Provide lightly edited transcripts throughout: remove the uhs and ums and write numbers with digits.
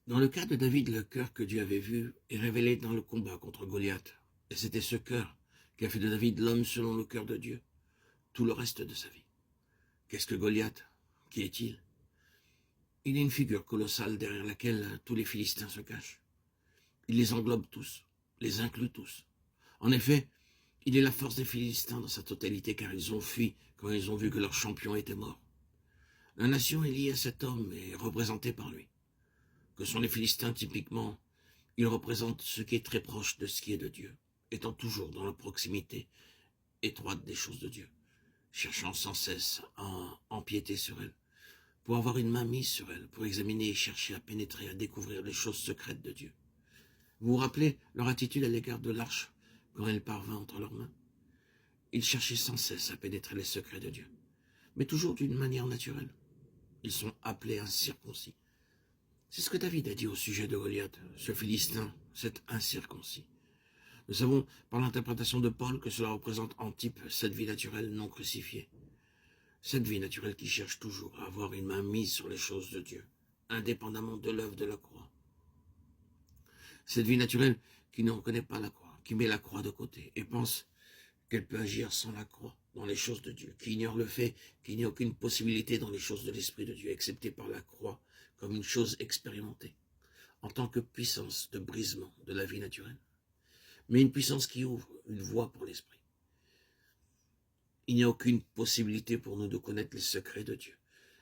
Dans le cas de David, le cœur que Dieu avait vu est révélé dans le combat contre Goliath. Et c'était ce cœur qui a fait de David l'homme selon le cœur de Dieu, tout le reste de sa vie. Qu'est-ce que Goliath? Qui est-il? Il est une figure colossale derrière laquelle tous les Philistins se cachent. Il les englobe tous, les inclut tous. En effet, il est la force des Philistins dans sa totalité, car ils ont fui quand ils ont vu que leur champion était mort. La nation est liée à cet homme et représentée par lui. Que sont les Philistins typiquement? Ils représentent ce qui est très proche de ce qui est de Dieu, étant toujours dans la proximité étroite des choses de Dieu, cherchant sans cesse à empiéter sur elles, pour avoir une main mise sur elles, pour examiner et chercher à pénétrer, à découvrir les choses secrètes de Dieu. Vous vous rappelez leur attitude à l'égard de l'arche quand elle parvint entre leurs mains? Ils cherchaient sans cesse à pénétrer les secrets de Dieu, mais toujours d'une manière naturelle. Ils sont appelés incirconcis. C'est ce que David a dit au sujet de Goliath, ce Philistin, cet incirconcis. Nous savons par l'interprétation de Paul que cela représente en type cette vie naturelle non crucifiée. Cette vie naturelle qui cherche toujours à avoir une main mise sur les choses de Dieu, indépendamment de l'œuvre de la croix. Cette vie naturelle qui ne reconnaît pas la croix, qui met la croix de côté et pense qu'elle peut agir sans la croix dans les choses de Dieu, qui ignore le fait qu'il n'y a aucune possibilité dans les choses de l'Esprit de Dieu, excepté par la croix, comme une chose expérimentée, en tant que puissance de brisement de la vie naturelle, mais une puissance qui ouvre une voie pour l'Esprit. Il n'y a aucune possibilité pour nous de connaître les secrets de Dieu,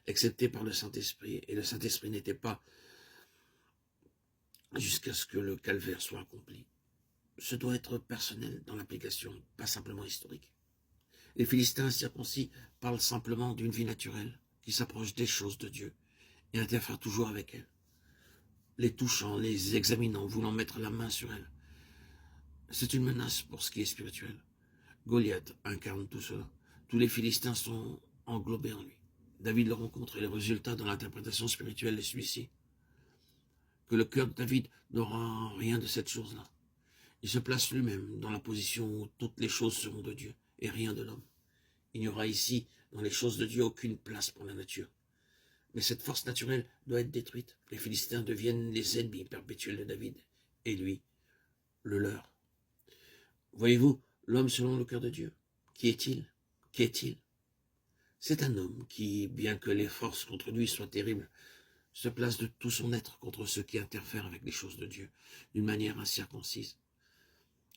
excepté par le Saint-Esprit, et le Saint-Esprit n'était pas jusqu'à ce que le calvaire soit accompli. Ce doit être personnel dans l'application, pas simplement historique. Les Philistins circoncis parlent simplement d'une vie naturelle qui s'approche des choses de Dieu et interfère toujours avec elles, les touchant, les examinant, voulant mettre la main sur elles. C'est une menace pour ce qui est spirituel. Goliath incarne tout cela. Tous les Philistins sont englobés en lui. David le rencontre et le résultat dans l'interprétation spirituelle est celui-ci. Que le cœur de David n'aura rien de cette chose-là. Il se place lui-même dans la position où toutes les choses seront de Dieu et rien de l'homme. Il n'y aura ici, dans les choses de Dieu, aucune place pour la nature. Mais cette force naturelle doit être détruite. Les Philistins deviennent les ennemis perpétuels de David, et lui, le leur. Voyez-vous, l'homme selon le cœur de Dieu, qui est-il? Qu'est-il? C'est un homme qui, bien que les forces contre lui soient terribles, se place de tout son être contre ceux qui interfèrent avec les choses de Dieu, d'une manière incirconcise.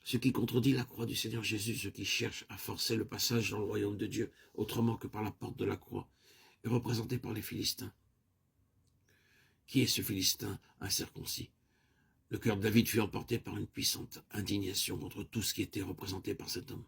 Ce qui contredit la croix du Seigneur Jésus, ce qui cherche à forcer le passage dans le royaume de Dieu, autrement que par la porte de la croix, est représenté par les Philistins. Qui est ce Philistin incirconcis? Le cœur de David fut emporté par une puissante indignation contre tout ce qui était représenté par cet homme.